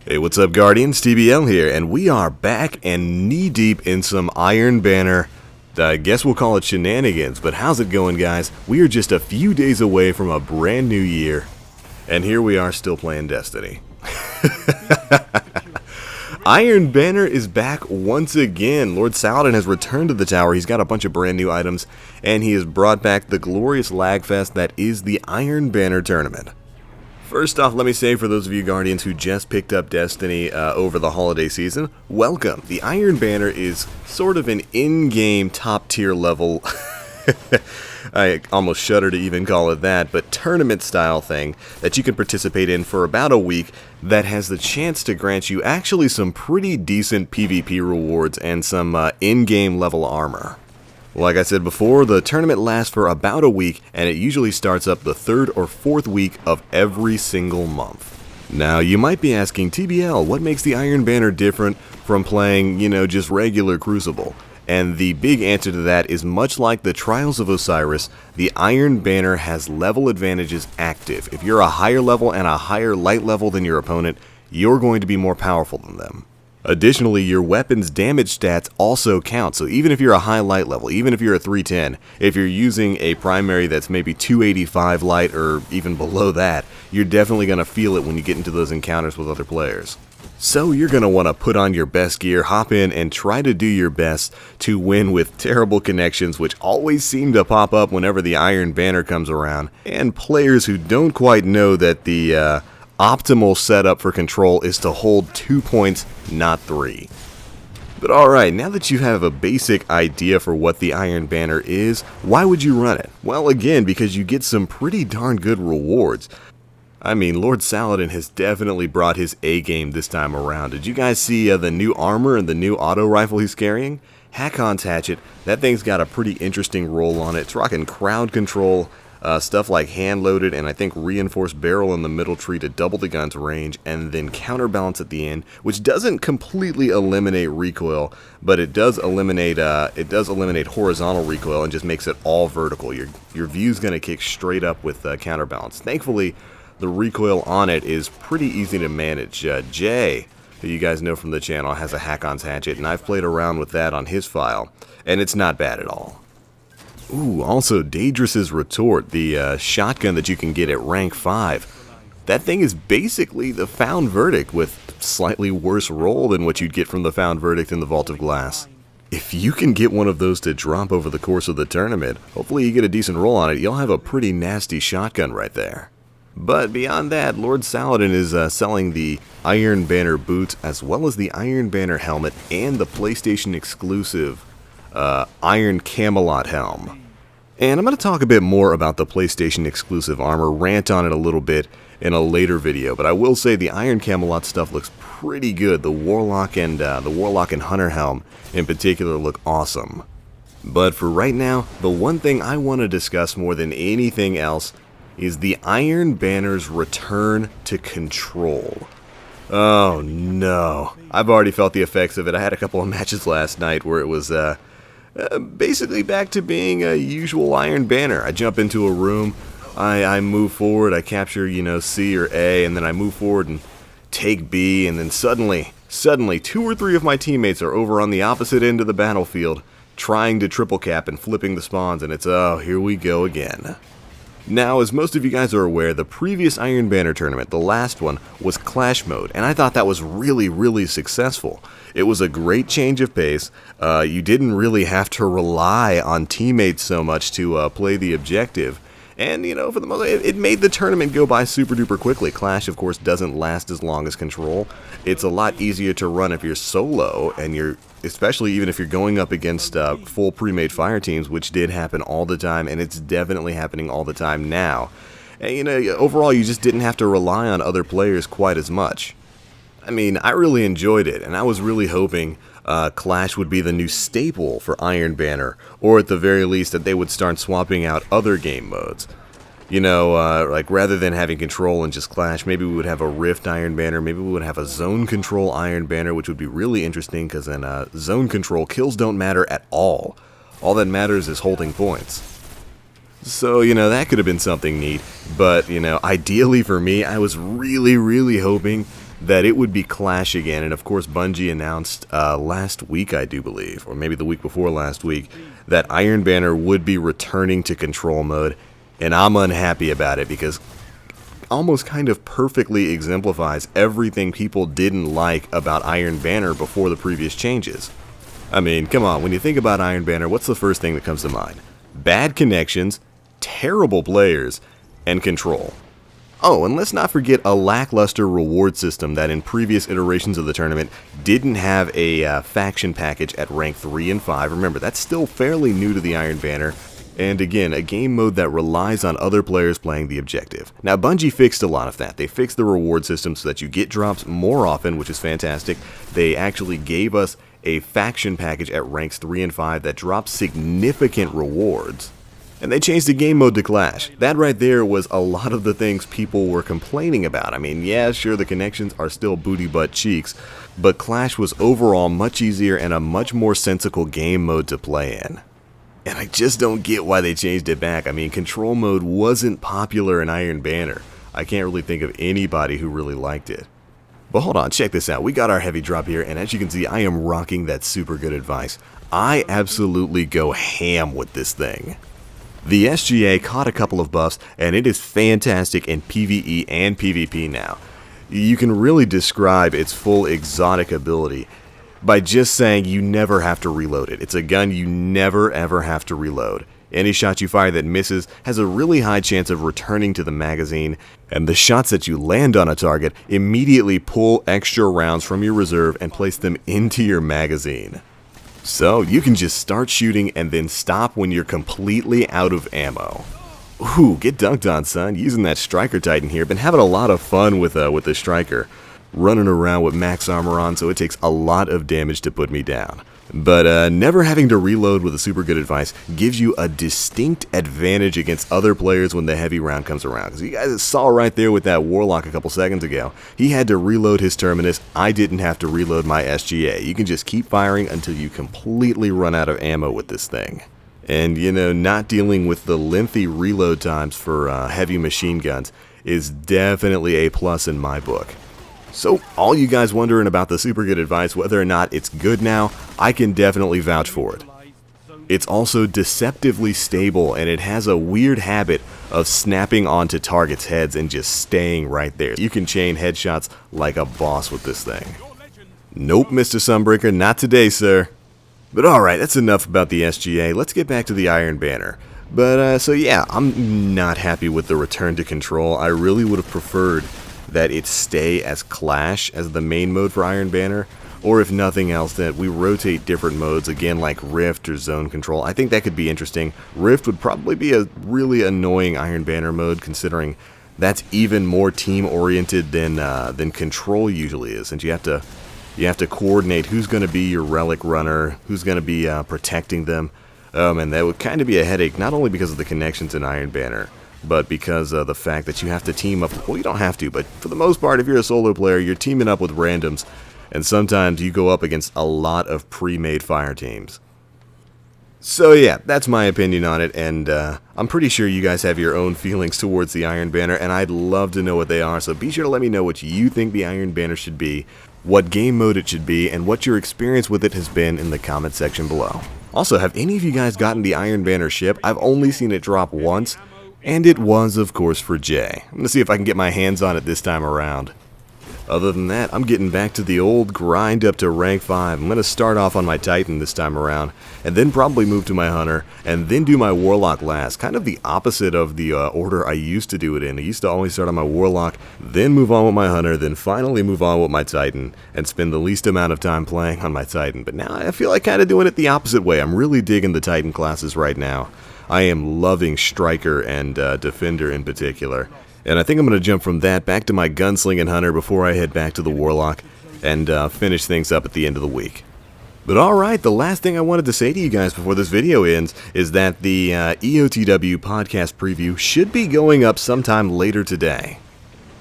Hey, what's up, Guardians? TBL here, and we are back and knee-deep in some Iron Banner, I guess we'll call it shenanigans, but how's it going, guys? We are just a few days away from a brand new year, and here we are still playing Destiny. Iron Banner is back once again. Lord Saladin has returned to the tower. He's got a bunch of brand new items, and he has brought back the glorious lagfest that is the Iron Banner tournament. First off, let me say, for those of you Guardians who just picked up Destiny over the holiday season, welcome. The Iron Banner is sort of an in-game top-tier level, I almost shudder to even call it that, but tournament-style thing that you can participate in for about a week that has the chance to grant you actually some pretty decent PvP rewards and some in-game level armor. Like I said before, the tournament lasts for about a week, and it usually starts up the third or fourth week of every single month. Now, you might be asking, TBL, what makes the Iron Banner different from playing, just regular Crucible? And the big answer to that is, much like the Trials of Osiris, the Iron Banner has level advantages active. If you're a higher level and a higher light level than your opponent, you're going to be more powerful than them. Additionally, your weapon's damage stats also count, so even if you're a high light level, even if you're a 310, if you're using a primary that's maybe 285 light or even below that, you're definitely going to feel it when you get into those encounters with other players. So you're going to want to put on your best gear, hop in, and try to do your best to win with terrible connections, which always seem to pop up whenever the Iron Banner comes around, and players who don't quite know that the optimal setup for control is to hold 2 points, not 3. But alright, now that you have a basic idea for what the Iron Banner is, why would you run it? Well, again, because you get some pretty darn good rewards. I mean, Lord Saladin has definitely brought his A-game this time around. Did you guys see the new armor and the new auto rifle he's carrying? Hakon's Hatchet, that thing's got a pretty interesting roll on it. It's rocking crowd control, stuff like hand-loaded and I think reinforced barrel in the middle tree to double the gun's range, and then counterbalance at the end, which doesn't completely eliminate recoil, but it does eliminate horizontal recoil and just makes it all vertical. Your view's gonna kick straight up with counterbalance. Thankfully, the recoil on it is pretty easy to manage. Jay, who you guys know from the channel, has a Hakon's Hatchet, and I've played around with that on his file, and it's not bad at all. Ooh, also Daedrus's Retort, the shotgun that you can get at rank 5. That thing is basically the Found Verdict with slightly worse roll than what you'd get from the Found Verdict in the Vault of Glass. If you can get one of those to drop over the course of the tournament, hopefully you get a decent roll on it, you'll have a pretty nasty shotgun right there. But beyond that, Lord Saladin is selling the Iron Banner boots as well as the Iron Banner helmet and the PlayStation exclusive Iron Camelot helm. And I'm going to talk a bit more about the PlayStation exclusive armor, rant on it a little bit in a later video, but I will say the Iron Camelot stuff looks pretty good. The Warlock and Hunter helm in particular look awesome. But for right now, the one thing I want to discuss more than anything else is the Iron Banner's return to control. Oh no, I've already felt the effects of it. I had a couple of matches last night where it was basically back to being a usual Iron Banner. I jump into a room, I move forward, I capture, C or A, and then I move forward and take B, and then suddenly, 2 or 3 of my teammates are over on the opposite end of the battlefield, trying to triple cap and flipping the spawns, and it's, oh, here we go again. Now, as most of you guys are aware, the previous Iron Banner tournament, the last one, was Clash Mode, and I thought that was really, really successful. It was a great change of pace. You didn't really have to rely on teammates so much to play the objective. And, for the most part, it made the tournament go by super duper quickly. Clash, of course, doesn't last as long as Control. It's a lot easier to run if you're solo, and especially even if you're going up against full pre-made fire teams, which did happen all the time, and it's definitely happening all the time now. And, overall, you just didn't have to rely on other players quite as much. I mean, I really enjoyed it, and I was really hoping Clash would be the new staple for Iron Banner, or at the very least that they would start swapping out other game modes. Like rather than having Control and just Clash, maybe we would have a Rift Iron Banner, maybe we would have a Zone Control Iron Banner, which would be really interesting because in Zone Control, kills don't matter at all. All that matters is holding points. So, that could have been something neat, but, ideally for me, I was really, really hoping that it would be Clash again, and of course Bungie announced last week, I do believe, or maybe the week before last week, that Iron Banner would be returning to control mode, and I'm unhappy about it because almost kind of perfectly exemplifies everything people didn't like about Iron Banner before the previous changes. I mean, come on, when you think about Iron Banner, what's the first thing that comes to mind? Bad connections, terrible players, and control. Oh, and let's not forget a lackluster reward system that in previous iterations of the tournament didn't have a faction package at rank 3 and 5. Remember, that's still fairly new to the Iron Banner. And again, a game mode that relies on other players playing the objective. Now, Bungie fixed a lot of that. They fixed the reward system so that you get drops more often, which is fantastic. They actually gave us a faction package at ranks 3 and 5 that drops significant rewards. And they changed the game mode to Clash. That right there was a lot of the things people were complaining about. I mean, yeah, sure, the connections are still booty butt cheeks, but Clash was overall much easier and a much more sensible game mode to play in. And I just don't get why they changed it back. I mean, control mode wasn't popular in Iron Banner. I can't really think of anybody who really liked it. But hold on, check this out. We got our heavy drop here, and as you can see, I am rocking that super good advice. I absolutely go ham with this thing. The SGA caught a couple of buffs, and it is fantastic in PvE and PvP now. You can really describe its full exotic ability by just saying you never have to reload it. It's a gun you never ever have to reload. Any shot you fire that misses has a really high chance of returning to the magazine, and the shots that you land on a target immediately pull extra rounds from your reserve and place them into your magazine. So you can just start shooting and then stop when you're completely out of ammo. Ooh, get dunked on, son. Using that Striker Titan here. Been having a lot of fun with the Striker. Running around with max armor on, so it takes a lot of damage to put me down. But never having to reload with a super good advice gives you a distinct advantage against other players when the heavy round comes around. Because you guys saw right there with that Warlock a couple seconds ago. He had to reload his Terminus. I didn't have to reload my SGA. You can just keep firing until you completely run out of ammo with this thing. And, you know, not dealing with the lengthy reload times for heavy machine guns is definitely a plus in my book. So, all you guys wondering about the super good advice, whether or not it's good now, I can definitely vouch for it. It's also deceptively stable, and it has a weird habit of snapping onto targets' heads and just staying right there. You can chain headshots like a boss with this thing. Nope, Mr. Sunbreaker, not today, sir. But alright, that's enough about the SGA. Let's get back to the Iron Banner. But, so yeah, I'm not happy with the return to control. I really would have preferred that it stay as Clash as the main mode for Iron Banner, or if nothing else, that we rotate different modes, again like Rift or Zone Control. I think that could be interesting. Rift would probably be a really annoying Iron Banner mode, considering that's even more team-oriented than Control usually is, since you have to coordinate who's going to be your relic runner, who's going to be protecting them. And that would kind of be a headache, not only because of the connections in Iron Banner, but because of the fact that you have to team up. Well, you don't have to, but for the most part, if you're a solo player, you're teaming up with randoms, and sometimes you go up against a lot of pre-made fire teams. So yeah, that's my opinion on it, and I'm pretty sure you guys have your own feelings towards the Iron Banner, and I'd love to know what they are, so be sure to let me know what you think the Iron Banner should be, what game mode it should be, and what your experience with it has been in the comment section below. Also, have any of you guys gotten the Iron Banner ship? I've only seen it drop once, and it was, of course, for Jay. I'm going to see if I can get my hands on it this time around. Other than that, I'm getting back to the old grind up to rank 5. I'm going to start off on my Titan this time around, and then probably move to my Hunter, and then do my Warlock last. Kind of the opposite of the order I used to do it in. I used to always start on my Warlock, then move on with my Hunter, then finally move on with my Titan, and spend the least amount of time playing on my Titan. But now I feel like kind of doing it the opposite way. I'm really digging the Titan classes right now. I am loving Striker and Defender in particular. And I think I'm going to jump from that back to my Gunslinging Hunter before I head back to the Warlock and finish things up at the end of the week. But alright, the last thing I wanted to say to you guys before this video ends is that the EOTW podcast preview should be going up sometime later today.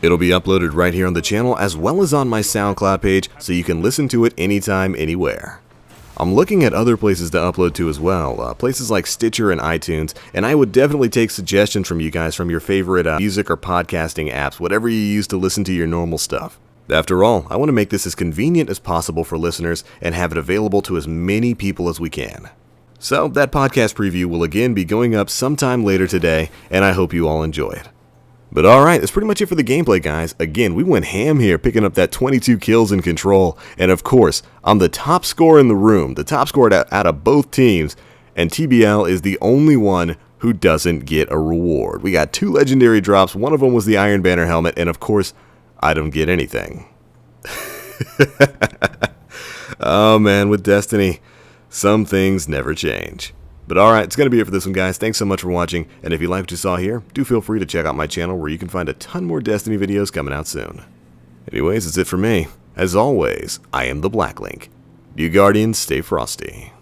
It'll be uploaded right here on the channel as well as on my SoundCloud page, so you can listen to it anytime, anywhere. I'm looking at other places to upload to as well, places like Stitcher and iTunes, and I would definitely take suggestions from you guys from your favorite music or podcasting apps, whatever you use to listen to your normal stuff. After all, I want to make this as convenient as possible for listeners and have it available to as many people as we can. So, that podcast preview will again be going up sometime later today, and I hope you all enjoy it. But alright, that's pretty much it for the gameplay, guys. Again, we went ham here, picking up that 22 kills in Control, and of course, I'm the top scorer in the room, the top scorer out of both teams, and TBL is the only one who doesn't get a reward. We got 2 legendary drops, one of them was the Iron Banner helmet, and of course, I don't get anything. Oh man, with Destiny, some things never change. But alright, it's going to be it for this one, guys. Thanks so much for watching, and if you like what you saw here, do feel free to check out my channel where you can find a ton more Destiny videos coming out soon. Anyways, that's it for me. As always, I am the Black Link. You Guardians, stay frosty.